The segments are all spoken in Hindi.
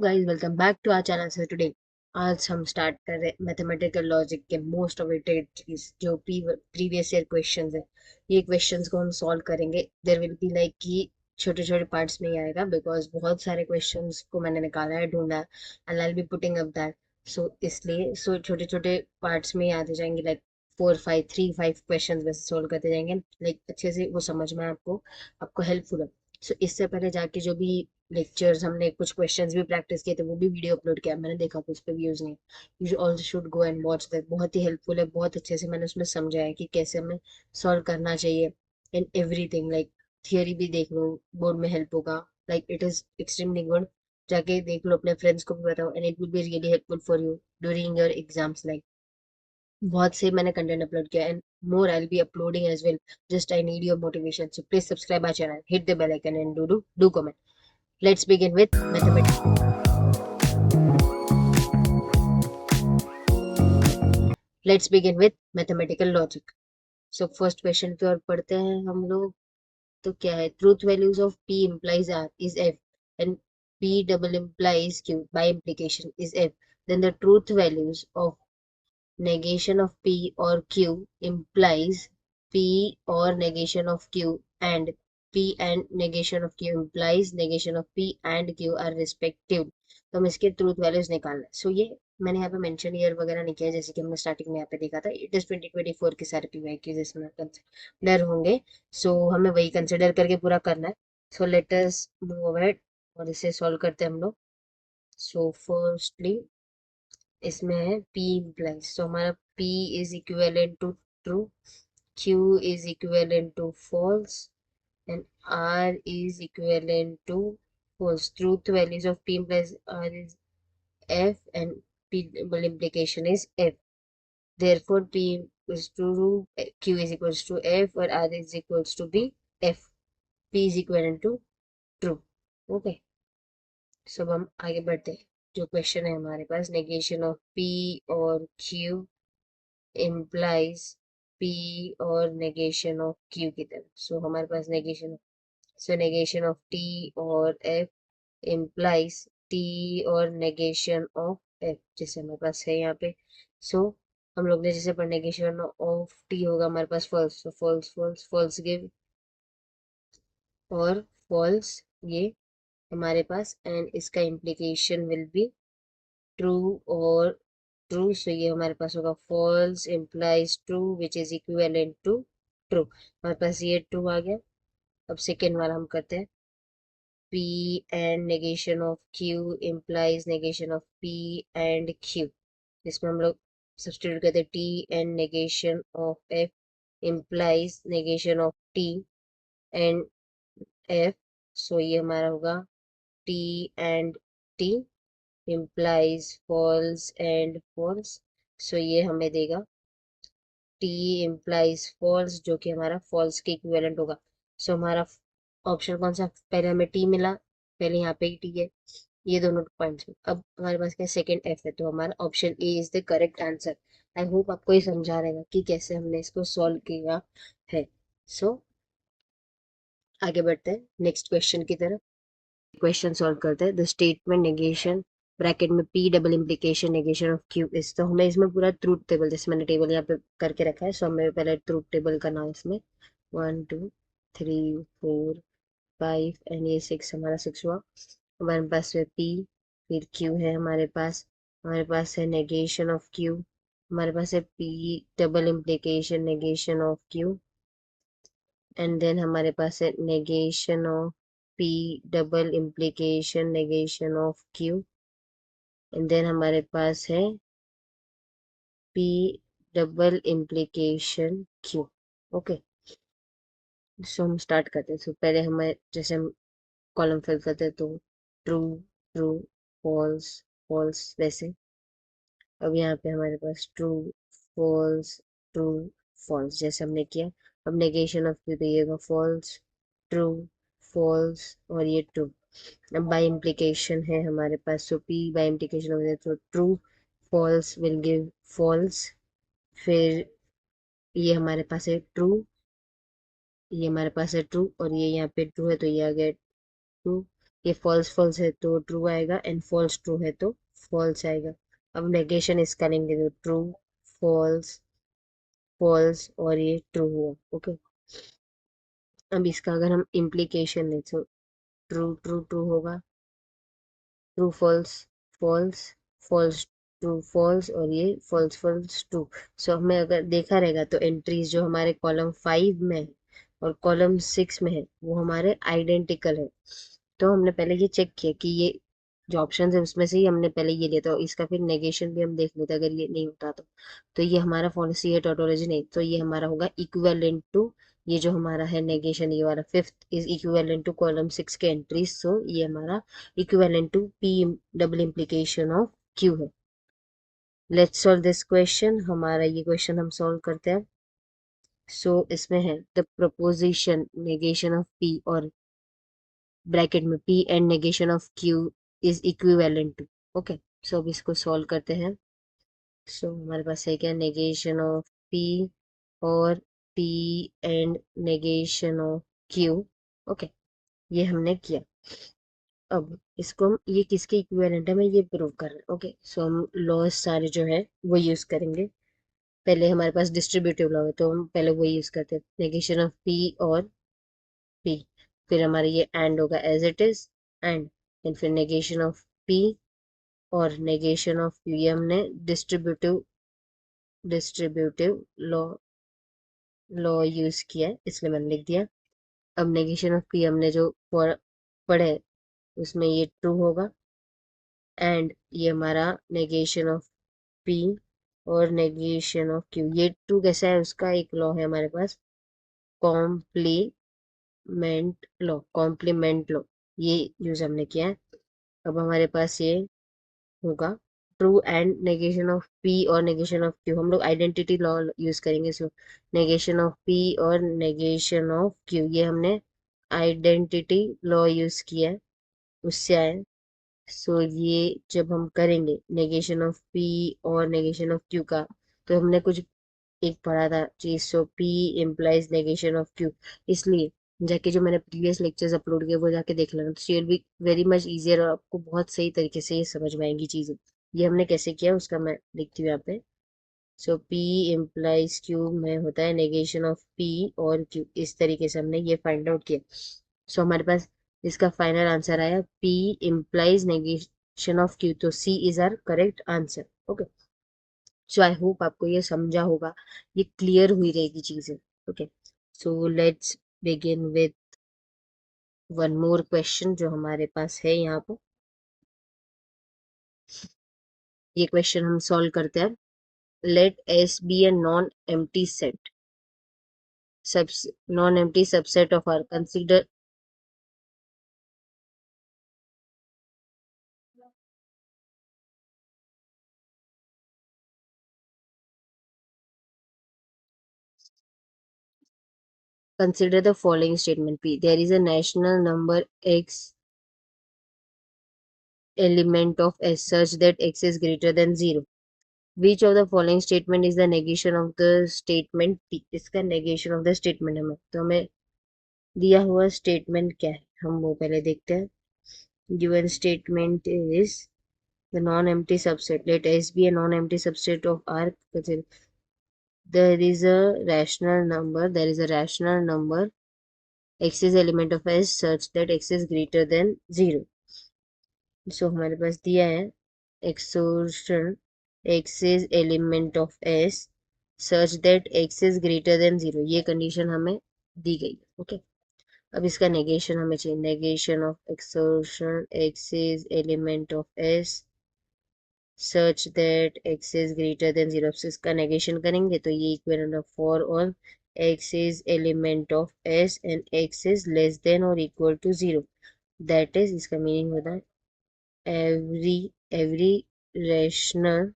Guys welcome back to our channel. So today आज हम स्टार्ट कर रहे हैं मैथमेटिकल लॉजिक के मोस्ट अवेटेड चीज जो प्रीवियस ईयर क्वेश्चंस है। ये क्वेश्चंस को हम सॉल्व करेंगे। देयर विल बी लाइक कि छोटे छोटे पार्ट्स में ही आएगा बिकॉज बहुत सारे क्वेश्चंस को मैंने निकाला है, ढूंढा है, and I will be putting up that. So इसलिए छोटे छोटे पार्ट्स में ही आते जाएंगे, लाइक 4 5 3 5 क्वेश्चंस वैसे सोल्व करते जाएंगे, लाइक अच्छे से वो समझ में आपको आपको हेल्पफुल है। सो इससे पहले जाके जो भी लेक्चर्स हमने कुछ क्वेश्चंस भी प्रैक्टिस किए थे वो भी वीडियो अपलोड किया, मैंने देखा तो उस पर व्यूज नहीं। You also should go and watch that, बहुत ही हेल्पफुल है, बहुत अच्छे से मैंने उसमें समझा है कि कैसे हमें सॉल्व करना चाहिए इन एवरीथिंग। लाइक थियोरी भी देख लो, बोर्ड में हेल्प होगा। Like it is extremely good. जाके देख लो, अपने फ्रेंड्स को भी बताओ, and it will be really helpful for you during your exams. Like बहुत से मैंने कंटेंट अपलोड किया and more I will be uploading as well. Just I need your motivation, so please subscribe our channel, hit the bell icon and do comment. Let's begin with mathematics. Let's begin with mathematical logic. So first question की ओर पढ़ते हैं हम लोग। तो क्या है, truth values of p implies r is f and p double implies q by implication is f. Then the truth values of negation of p or q implies p or negation of q, and p and negation of q implies negation of p and q are respective. तो हम इसके ट्रूथ वैल्यूज निकालना है। सो ये मैंने यहाँ पे मेंशन ईयर वगैरह नहीं किया, जैसे कि हमने स्टार्टिंग में यहाँ पे देखा था। इट इज 2024 के सारे पीवाईक्यूज इसमें कंसिडर होंगे। सो हमें वही कंसिडर करके पूरा करना है। So let us move ahead और इसे सॉल्व करते हैं हम लोग। सो फर्स्टली इसमें है P implies, तो हमारा P is equivalent to true, Q is equivalent to false, and R is equivalent to false. Truth values of P implies R is F and P double implication is F. Therefore, P is true, Q is equals to F और R is equals to B, F. P is equivalent to true. Okay. सब हम आगे बढ़ते हैं। जो क्वेश्चन है हमारे पास, नेगेशन ऑफ P और Q implies P और negation of Q की तरफ। सो हमारे पास negation of T और F implies T और negation of F, जैसे हमारे पास है यहाँ पे। सो हम लोग ने जैसे पर negation of T होगा हमारे पास false, so false false false give और false ये हमारे पास, एंड इसका implication will be true और ट्रू। सो ये हमारे पास होगा false implies true which is equivalent to true. हमारे पास ये ट्रू आ गया। अब सेकेंड वाला हम करते हैं। P and negation of Q implies negation of P and Q। इसमें हम लोग सब्स्टिट्यूट करते हैं T and negation of F implies negation of T and F। सो ये हमारा होगा T and T implies false and false. सो ये हमें देगा T implies false, जो कि हमारा false के इक्विवेलेंट होगा। सो हमारा ऑप्शन कौन सा, पहले हमें T मिला, पहले यहाँ पे ही T है, ये दोनों पॉइंट्स में। अब हमारे पास क्या सेकेंड F है, तो हमारा option A is the correct answer. I hope आपको ये समझा रहेगा कि कैसे हमने इसको सॉल्व किया है। सो आगे बढ़ते हैं नेक्स्ट क्वेश्चन की तरफ। क्वेश्चन सॉल्व करते हैं। द स्टेटमेंट नेगेशन ब्रैकेट में P double implication negation of Q is, तो हमें इसमें पूरा ट्रूथ टेबल, जैसे मैंने टेबल यहाँ पे करके रखा है, सो हमें पहले ट्रूथ टेबल करना है इसमें। 1 2 3 4 5 एंड ये 6, हमारा 6 हुआ। हमारे पास है P, फिर Q है हमारे पास है नेगेशन ऑफ Q, हमारे पास है P double implication negation of Q, and then हमारे पास है negation of P double implication negation of Q, and then हमारे पास है P double implication Q। Okay, so हम स्टार्ट करते हैं। सो पहले हमें जैसे हम कॉलम फिल करते हैं, तो ट्रू ट्रू फॉल्स फॉल्स वैसे। अब यहाँ पे हमारे पास ट्रू फॉल्स ट्रू फॉल्स जैसे हमने किया। अब नेगेशन ऑफ Q, तो ये होगा फॉल्स ट्रू फॉल्स और ये ट्रू। अब बाय इम्प्लीकेशन है हमारे पास, सो P बाय इम्प्लीकेशन हो जाए तो true false will give false. फिर ये हमारे पास है ट्रू, ये हमारे पास है ट्रू और ये यहाँ पे ट्रू है, तो ये आ गया ट्रू। ये फॉल्स फॉल्स है तो ट्रू आएगा, एंड फॉल्स ट्रू है तो फॉल्स आएगा। अब नेगेशन इस करेंगे तो ट्रू, फॉल्स, फॉल्स और ये ट्रू हुआ। ओके, अब इसका अगर हम इम्प्लीकेशन लें तो ट्रू ट्रू ट्रू होगा, true false, false, false true false, और ये फॉल्स फॉल्स ट्रू। सो हमें अगर देखा रहेगा तो एंट्रीज जो हमारे कॉलम 5 में है और कॉलम 6 में है वो हमारे आइडेंटिकल है। तो हमने पहले ये चेक किया कि ये जो ऑप्शन है उसमें से ही हमने पहले ये लिया, तो इसका फिर नेगेशन भी हम देख लेते अगर ये नहीं होता तो ये हमारा फॉल्स है, टोटोलॉजी नहीं, तो ये हमारा होगा इक्विवेलेंट टू, ये जो हमारा है नेगेशन ये वाला fifth is equivalent to column 6 के एंट्रीज, सो ये हमारा equivalent to P double implication of Q है। लेट्स सॉल्व दिस क्वेश्चन, हमारा ये क्वेश्चन हम सॉल्व करते हैं। सो इसमें है the proposition negation of P और ब्रैकेट में P and negation of Q is equivalent to. Okay, so अब इसको सॉल्व करते हैं। सो हमारे पास है क्या, नेगेशन ऑफ पी और P and negation of Q. Okay, ये हमने किया। अब इसको हम ये किसके इक्विवेलेंट है मैं ये प्रूव कर रहे हैं। ओके, सो हम लॉज सारे जो है वो यूज करेंगे। पहले हमारे पास डिस्ट्रीब्यूटिव लॉ है तो हम पहले वो यूज करते हैं, नेगेशन ऑफ पी और पी, फिर हमारा ये एंड होगा एज इट इज एंड फिर नेगेशन ऑफ पी और नेगेशन ऑफ क्यू, ये हमने distributive distributive law law use किया है इसलिए मैंने लिख दिया। अब नेगेशन ऑफ पी हमने जो पढ़े उसमें ये ट्रू होगा, एंड ये हमारा नेगेशन ऑफ पी और नेगेशन ऑफ क्यू, ये ट्रू कैसा है उसका एक लॉ है हमारे पास, कॉम्प्लीमेंट लॉ, ये यूज हमने किया है। अब हमारे पास ये होगा true and negation of P और नेगेशन ऑफ क्यू, हम लोग आइडेंटिटी लॉ यूज करेंगे। सो नेगेशन ऑफ पी और नेगेशन ऑफ क्यू, ये हमने आइडेंटिटी लॉ यूज किया है, उससे आए। सो ये जब हम करेंगे नेगेशन ऑफ पी और नेगेशन ऑफ क्यू का, तो हमने कुछ एक पढ़ा था चीज, so P implies negation of Q, इसलिए जाके जो मैंने प्रीवियस लेक्चर्स अपलोड किए वो जाके देख लेना, तो she will be very much easier और आपको बहुत सही तरीके से ये समझ में आएंगी चीजें। ये हमने कैसे किया उसका मैं लिखती हूँ यहाँ पे। सो पी इम्प्लाइज क्यू में होता है नेगेशन ऑफ पी और क्यू, इस तरीके से हमने ये फाइंड आउट किया। सो हमारे पास इसका फाइनल आंसर आया P implies negation of Q, तो C is our correct answer. Okay, so I hope आपको ये समझा होगा, ये क्लियर हुई रहेगी चीजें। Okay, so let's begin with one more question जो हमारे पास है यहाँ पर। ये क्वेश्चन हम सॉल्व करते हैं। Let S be a non empty set, non empty subset of R, consider the following statement p, there is a national number x element of s such that x is greater than 0, which of the following statement is the negation of the statement p, इसका negation of the statement हमें, तो हमें दिया हुआ स्टेटमेंट क्या है हम वो पहले देखते हैं। Given statement is the non-empty subset, let S be a non-empty subset of R, there is a rational number x is element of S such that x is greater than 0। सो हमारे पास दिया है एक्सोर्शन x is element of S such that x is greater than 0, ये कंडीशन हमें दी गई। ओके, अब इसका नेगेशन हमें चाहिए, नेगेशन ऑफ एक्सोर्शन x is element of S such that x is greater than 0, अब इसका नेगेशन करेंगे तो ये equivalent of for all x is element of S and x is less than or equal to 0, that is इसका मीनिंग होता है every rational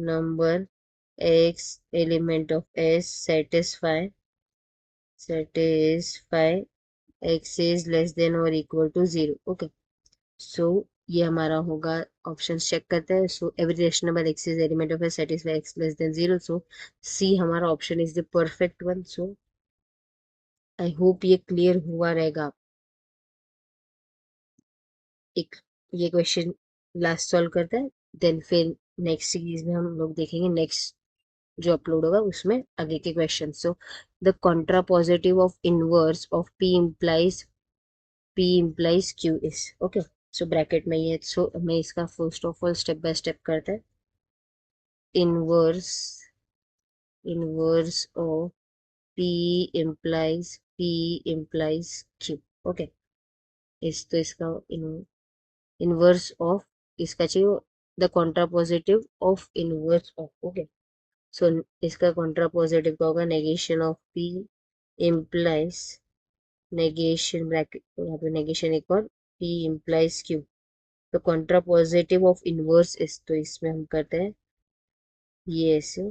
number x element of S satisfy x is less than or equal to 0। Okay, सो ये हमारा होगा, ऑप्शन चेक करते हैं। So every rational number x is element of S satisfy x less than 0, सो सी हमारा option is the perfect one. So I hope ये क्लियर हुआ रहेगा। एक ये क्वेश्चन लास्ट सॉल्व करते हैं, देन फिर नेक्स्ट सीरीज में हम लोग देखेंगे, नेक्स्ट जो अपलोड होगा उसमें आगे के question. So the contrapositive of inverse of P implies Q is okay. So bracket में ये, सो मैं इसका first of all step by step करते हैं. Inverse of P implies Q. Okay. इस तो इसका इनवर्स ऑफ इसका चाहिए the contrapositive of inverse of. Okay. So इसका कॉन्ट्रा पॉजिटिव का होगा negation of P implies negation bracket, यहाँ पे नेगेशन एक और P implies Q. तो कॉन्ट्रा पॉजिटिव ऑफ इनवर्स इस, तो इसमें हम करते हैं ये ऐसे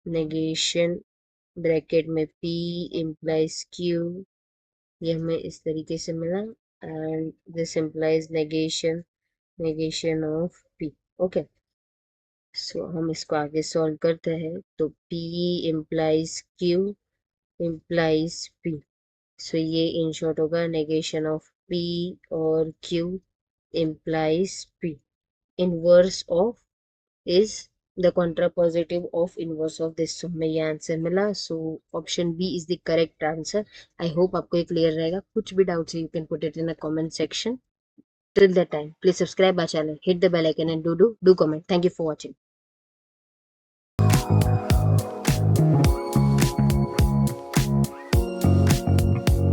नेगेशन ब्रैकेट में P implies Q, ये हमें इस तरीके से मिला, and this implies negation of P. Okay. So हम इसको आगे सॉल्व करते हैं. तो P implies Q implies P. सो ये इन शॉर्ट होगा नेगेशन ऑफ P और Q implies P. Inverse of is the contrapositive of inverse of this. So हमें ये आंसर मिला. So option B is the correct answer. I hope आपको ये क्लियर रहेगा. कुछ भी डाउट्स है, you can put it in a comment section. Till that time, please subscribe our channel, hit the bell icon and do comment. Thank you for watching.